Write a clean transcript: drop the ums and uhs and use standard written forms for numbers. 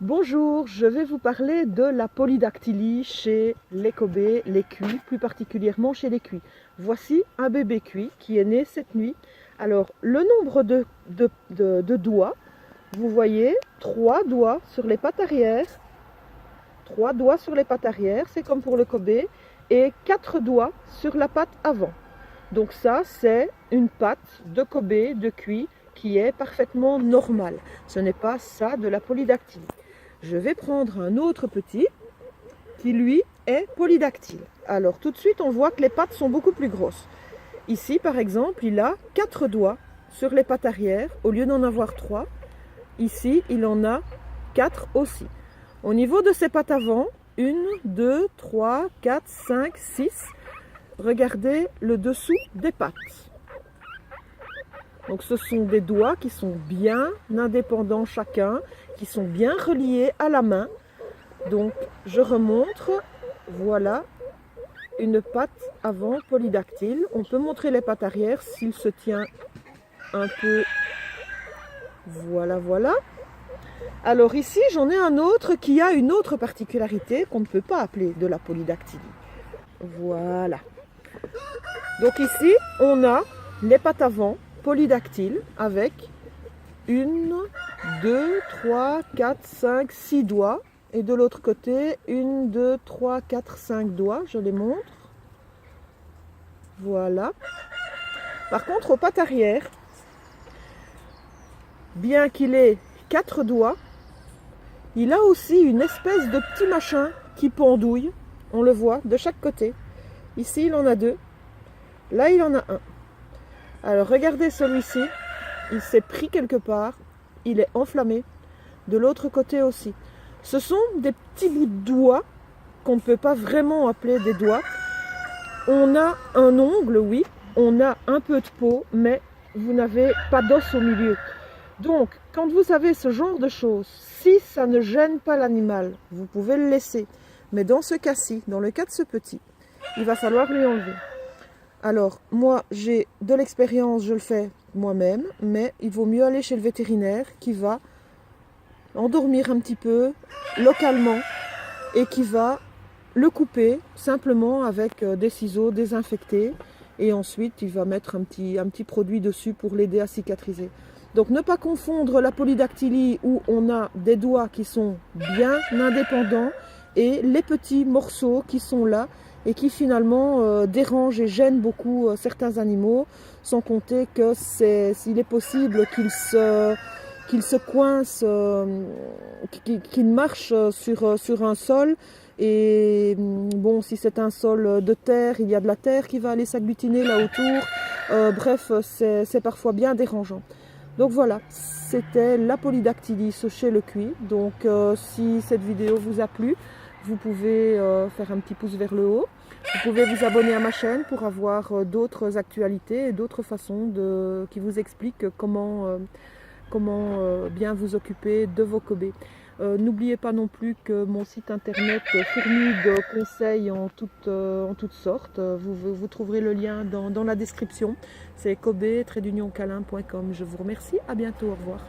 Bonjour, je vais vous parler de la polydactylie chez les Kobe, les cuits, plus particulièrement chez les cuits. Voici un bébé cuit qui est né cette nuit. Alors, le nombre de doigts, vous voyez 3 doigts sur les pattes arrière, 3 doigts sur les pattes arrière, c'est comme pour le Kobe, et 4 doigts sur la patte avant. Donc ça, c'est une patte de Kobe, de cuit, qui est parfaitement normale. Ce n'est pas ça de la polydactylie. Je vais prendre un autre petit qui lui est polydactyle. Alors tout de suite on voit que les pattes sont beaucoup plus grosses. Ici par exemple il a 4 doigts sur les pattes arrière au lieu d'en avoir 3. Ici il en a 4 aussi. Au niveau de ses pattes avant, 1, 2, 3, 4, 5, 6. Regardez le dessous des pattes. Donc ce sont des doigts qui sont bien indépendants chacun, qui sont bien reliés à la main. Donc je remontre, voilà une patte avant polydactyle. On peut montrer les pattes arrière s'il se tient un peu. Voilà, voilà. Alors ici j'en ai un autre qui a une autre particularité qu'on ne peut pas appeler de la polydactylie. Voilà. Donc ici on a les pattes avant polydactyle avec 1, 2, 3, 4, 5, 6 doigts. Et de l'autre côté, 1, 2, 3, 4, 5 doigts. Je les montre. Voilà. Par contre, aux pattes arrière, bien qu'il ait 4 doigts, il a aussi une espèce de petit machin qui pendouille. On le voit de chaque côté. Ici, il en a 2. Là, il en a 1. Alors, regardez celui-ci. Il s'est pris quelque part. Il est enflammé. De l'autre côté aussi. Ce sont des petits bouts de doigts qu'on ne peut pas vraiment appeler des doigts. On a un ongle, oui. On a un peu de peau, mais vous n'avez pas d'os au milieu. Donc, quand vous avez ce genre de choses, si ça ne gêne pas l'animal, vous pouvez le laisser. Mais dans ce cas-ci, dans le cas de ce petit, il va falloir lui enlever. Alors, moi, j'ai de l'expérience, je le fais moi-même, mais il vaut mieux aller chez le vétérinaire qui va endormir un petit peu localement et qui va le couper simplement avec des ciseaux désinfectés et ensuite il va mettre un petit produit dessus pour l'aider à cicatriser. Donc ne pas confondre la polydactylie où on a des doigts qui sont bien indépendants et les petits morceaux qui sont là et qui finalement dérangent et gênent beaucoup certains animaux, sans compter que s'il est possible qu'ils se coincent, qu'ils marchent sur un sol. Et bon, si c'est un sol de terre, il y a de la terre qui va aller s'agglutiner là autour. Bref, c'est parfois bien dérangeant. Donc voilà, c'était la polydactylie chez le cuit. Donc si cette vidéo vous a plu, vous pouvez faire un petit pouce vers le haut. Vous pouvez vous abonner à ma chaîne pour avoir d'autres actualités et d'autres façons qui vous expliquent comment bien vous occuper de vos Kobe. N'oubliez pas non plus que mon site internet fournit de conseils en toutes sortes. Vous trouverez le lien dans la description. C'est kobe-calin.com. Je vous remercie. À bientôt. Au revoir.